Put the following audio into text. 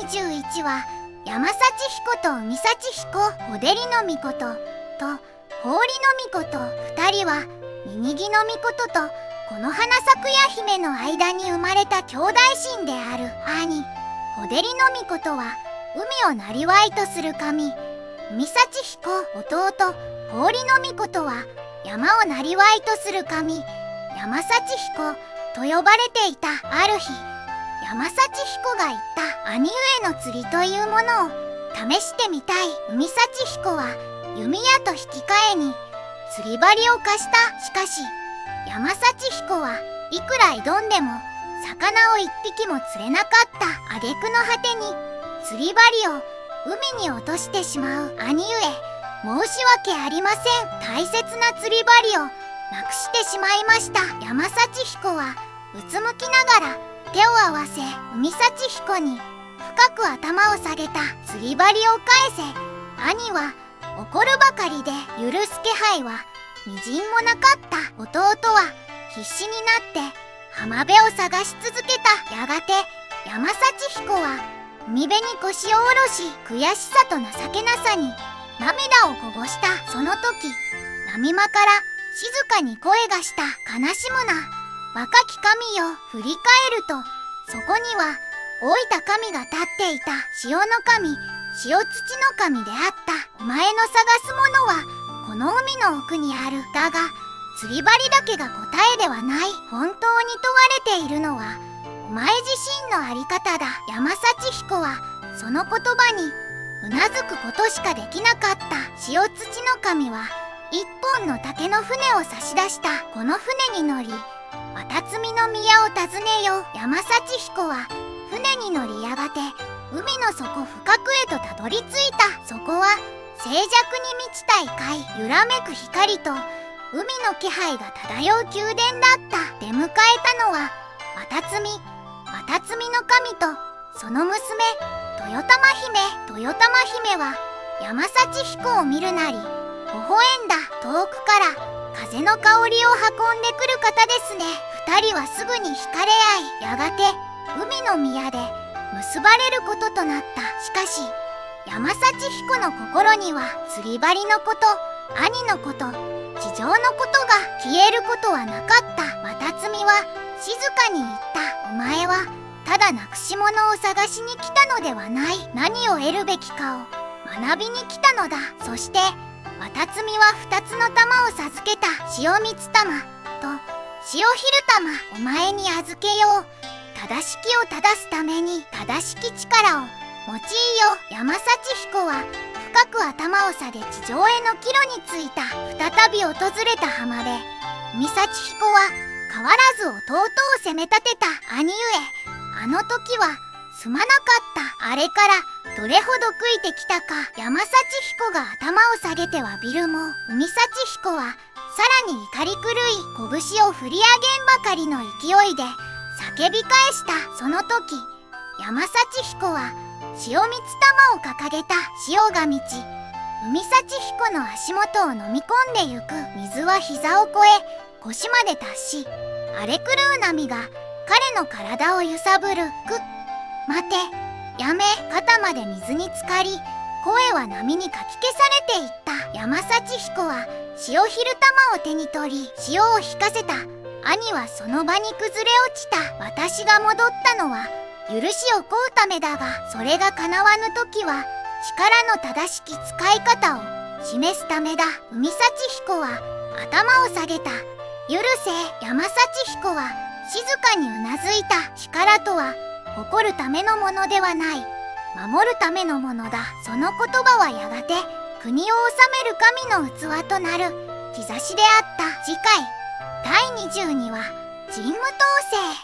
21は山幸彦と海幸彦、おでりの御事と氷の御事、2人はニニギの御事とこの花咲夜姫の間に生まれた兄弟神である。兄おでりの御事は海をなりわいとする神、海幸彦。弟氷の御事は山をなりわいとする神、山幸彦と呼ばれていた。ある日、山幸彦が言った。兄上の釣りというものを試してみたい。海幸彦は弓矢と引き換えに釣り針を貸した。しかし山幸彦はいくら挑んでも魚を一匹も釣れなかった。挙句の果てに釣り針を海に落としてしまう。兄上、申し訳ありません。大切な釣り針をなくしてしまいました。山幸彦はうつむきながら手を合わせ、海幸彦に深く頭を下げた。釣り針を返せ。兄は怒るばかりで許す気配はみじんもなかった。弟は必死になって浜辺を探し続けた。やがて山幸彦は海辺に腰を下ろし、悔しさと情けなさに涙をこぼした。その時、波間から静かに声がした。悲しむな、若き神よ。振り返ると、そこには老いた神が立っていた。潮の神、潮土の神であった。お前の探すものはこの海の奥にある。だが釣り針だけが答えではない。本当に問われているのはお前自身のあり方だ。山幸彦はその言葉にうなずくことしかできなかった。潮土の神は一本の竹の船を差し出した。この船に乗り渡積の宮を訪ねよ。山幸彦は船に乗り、やがて海の底深くへとたどり着いた。そこは静寂に満ちた異界、揺らめく光と海の気配が漂う宮殿だった。出迎えたのは渡積の神とその娘豊玉姫。豊玉姫は山幸彦を見るなり微笑んだ。遠くから風の香りを運んでくる方ですね。二人はすぐに惹かれ合い、やがて海の宮で結ばれることとなった。しかし山幸彦の心には釣り針のこと、兄のこと、地上のことが消えることはなかった。渡積は静かに言った。お前はただなくし物を探しに来たのではない。何を得るべきかを学びに来たのだ。そして渡積は2つの玉を授けた。潮光玉と潮昼玉、お前に預けよう。正しきを正すために正しき力を用いよ。山幸彦は深く頭を下げ地上への帰路に着いた。再び訪れた浜辺、海幸彦は変わらず弟を責め立てた。兄上、あの時はすまなかった。あれからどれほど悔いてきたか。山幸彦が頭を下げて詫びるも、海幸彦はさらに怒り狂い、拳を振り上げんばかりの勢いで叫び返した。その時、山幸彦は潮光玉を掲げた。潮が満ち、海幸彦の足元を飲み込んでゆく。水は膝を越え腰まで達し、荒れ狂う波が彼の体を揺さぶる。待て、やめ。肩まで水に浸かり、声は波にかき消されていった。山幸彦は潮昼玉を手に取り、潮を引かせた。兄はその場に崩れ落ちた。私が戻ったのは許しを請うためだが、それが叶わぬ時は力の正しき使い方を示すためだ。海幸彦は頭を下げた。許せ。山幸彦は静かにうなずいた。力とは誇るためのものではない、守るためのものだ。その言葉はやがて国を治める神の器となる兆しであった。次回第22話、神武統制。